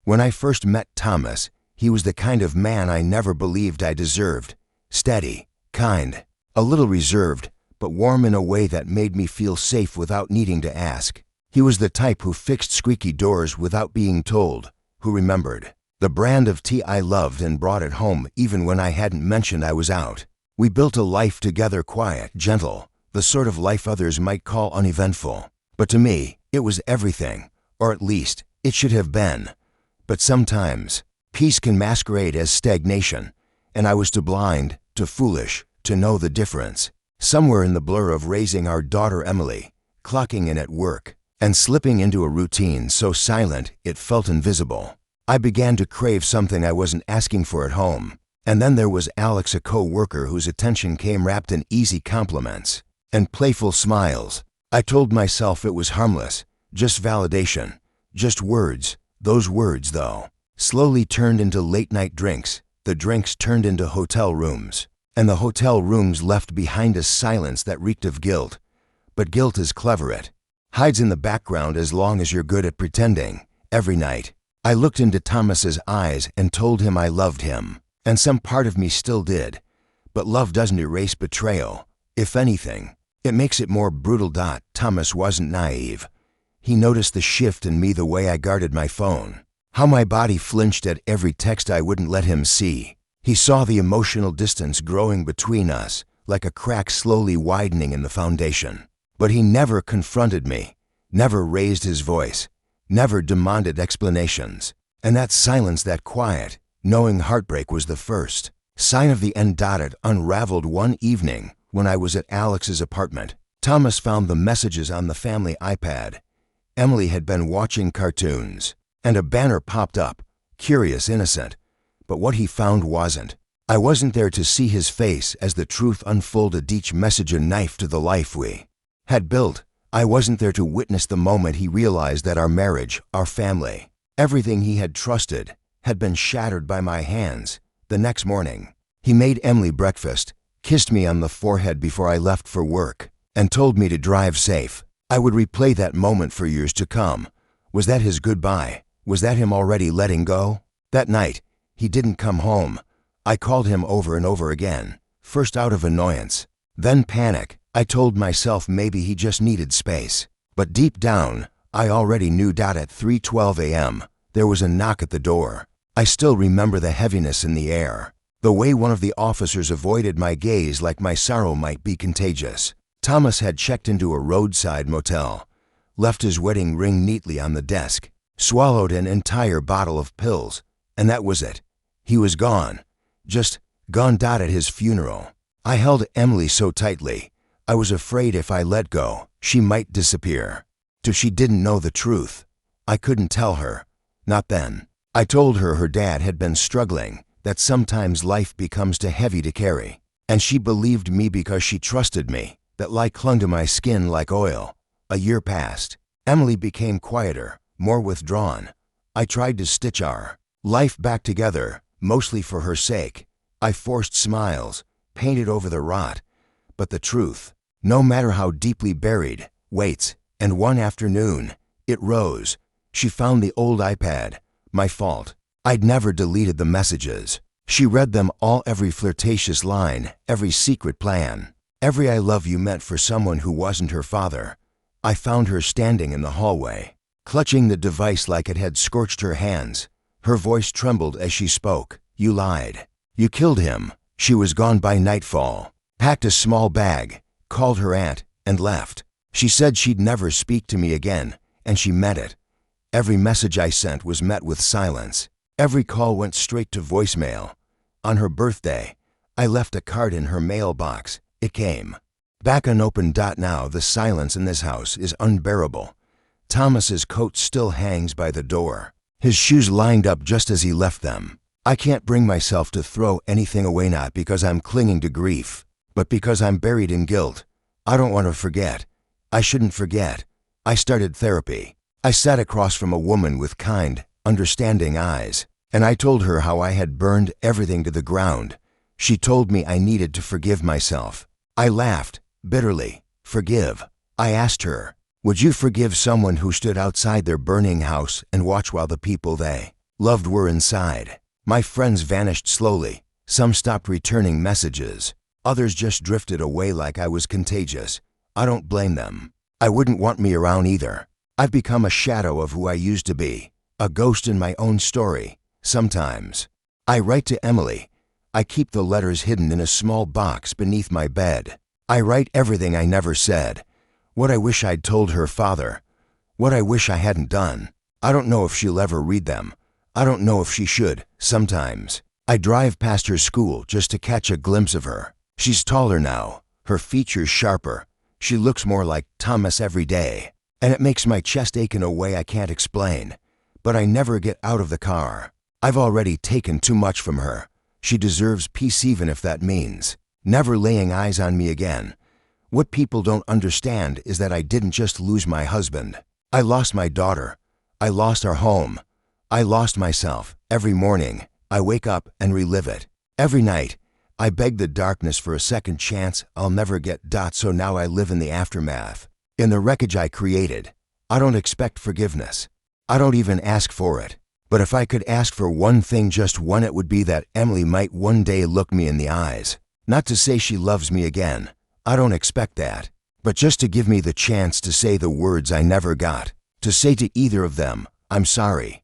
When I first met Thomas, he was the kind of man I never believed I deserved. Steady, kind, a little reserved, but warm in a way that made me feel safe without needing to ask. He was the type who fixed squeaky doors without being told, who remembered the brand of tea I loved and brought it home even when I hadn't mentioned I was out. We built a life together, quiet, gentle, the sort of life others might call uneventful. But to me, it was everything, or at least, it should have been. But sometimes, peace can masquerade as stagnation, and I was too blind, too foolish, to know the difference. Somewhere in the blur of raising our daughter Emily, clocking in at work, and slipping into a routine so silent it felt invisible, I began to crave something I wasn't asking for at home. And then there was Alex, a co-worker whose attention came wrapped in easy compliments and playful smiles. I told myself it was harmless, just validation, just words. Those words, though, slowly turned into late-night drinks. The drinks turned into hotel rooms, and the hotel rooms left behind a silence that reeked of guilt. But guilt is clever. It hides in the background as long as you're good at pretending. Every night, I looked into Thomas's eyes and told him I loved him, and some part of me still did. But love doesn't erase betrayal. If anything, it makes it more brutal. Thomas wasn't naive. He noticed the shift in me, the way I guarded my phone, how my body flinched at every text I wouldn't let him see. He saw the emotional distance growing between us, like a crack slowly widening in the foundation. But he never confronted me, never raised his voice, never demanded explanations. And that silence, that quiet, knowing heartbreak was the first sign of the end. It unraveled one evening when I was at Alex's apartment. Thomas found the messages on the family iPad. Emily had been watching cartoons, and a banner popped up, curious, innocent. But what he found wasn't. I wasn't there to see his face as the truth unfolded, each message a knife to the life we had built. I wasn't there to witness the moment he realized that our marriage, our family, everything he had trusted, had been shattered by my hands. The next morning, he made Emily breakfast, kissed me on the forehead before I left for work, and told me to drive safe. I would replay that moment for years to come. Was that his goodbye? Was that him already letting go? That night, he didn't come home. I called him over and over again, first out of annoyance, then panic. I told myself maybe he just needed space. But deep down, I already knew. At 3:12 a.m., there was a knock at the door. I still remember the heaviness in the air, the way one of the officers avoided my gaze like my sorrow might be contagious. Thomas had checked into a roadside motel, left his wedding ring neatly on the desk, swallowed an entire bottle of pills, and that was it. He was gone. Just gone. At his funeral, I held Emily so tightly. I was afraid if I let go, she might disappear. She didn't know the truth. I couldn't tell her. Not then. I told her her dad had been struggling, that sometimes life becomes too heavy to carry. And she believed me because she trusted me. That lie clung to my skin like oil. A year passed. Emily became quieter, more withdrawn. I tried to stitch our life back together, mostly for her sake. I forced smiles, painted over the rot. But the truth, no matter how deeply buried, waits. And one afternoon, it rose. She found the old iPad. My fault. I'd never deleted the messages. She read them all, every flirtatious line, every secret plan, every I love you meant for someone who wasn't her father. I found her standing in the hallway, clutching the device like it had scorched her hands. Her voice trembled as she spoke. You lied. You killed him. She was gone by nightfall, packed a small bag, called her aunt, and left. She said she'd never speak to me again, and she meant it. Every message I sent was met with silence. Every call went straight to voicemail. On her birthday, I left a card in her mailbox. It came back unopened. Now the silence in this house is unbearable. Thomas's coat still hangs by the door, his shoes lined up just as he left them. I can't bring myself to throw anything away, not because I'm clinging to grief, but because I'm buried in guilt. I don't want to forget. I shouldn't forget. I started therapy. I sat across from a woman with kind, understanding eyes, and I told her how I had burned everything to the ground. She told me I needed to forgive myself. I laughed, bitterly. Forgive? I asked her, would you forgive someone who stood outside their burning house and watched while the people they Loved were inside. My friends vanished slowly. Some stopped returning messages. Others just drifted away like I was contagious. I don't blame them. I wouldn't want me around either. I've become a shadow of who I used to be, a ghost in my own story, sometimes. I write to Emily. I keep the letters hidden in a small box beneath my bed. I write everything I never said, what I wish I'd told her father, what I wish I hadn't done. I don't know if she'll ever read them. I don't know if she should, sometimes. I drive past her school just to catch a glimpse of her. She's taller now, her features sharper. She looks more like Thomas every day, and it makes my chest ache in a way I can't explain. But I never get out of the car. I've already taken too much from her. She deserves peace even if that means never laying eyes on me again. What people don't understand is that I didn't just lose my husband. I lost my daughter. I lost our home. I lost myself. Every morning, I wake up and relive it. Every night, I beg the darkness for a second chance I'll never get. So now I live in the aftermath. In the wreckage I created. I don't expect forgiveness. I don't even ask for it. But if I could ask for one thing, just one, it would be that Emily might one day look me in the eyes. Not to say she loves me again. I don't expect that. But just to give me the chance to say the words I never got. To say to either of them, I'm sorry.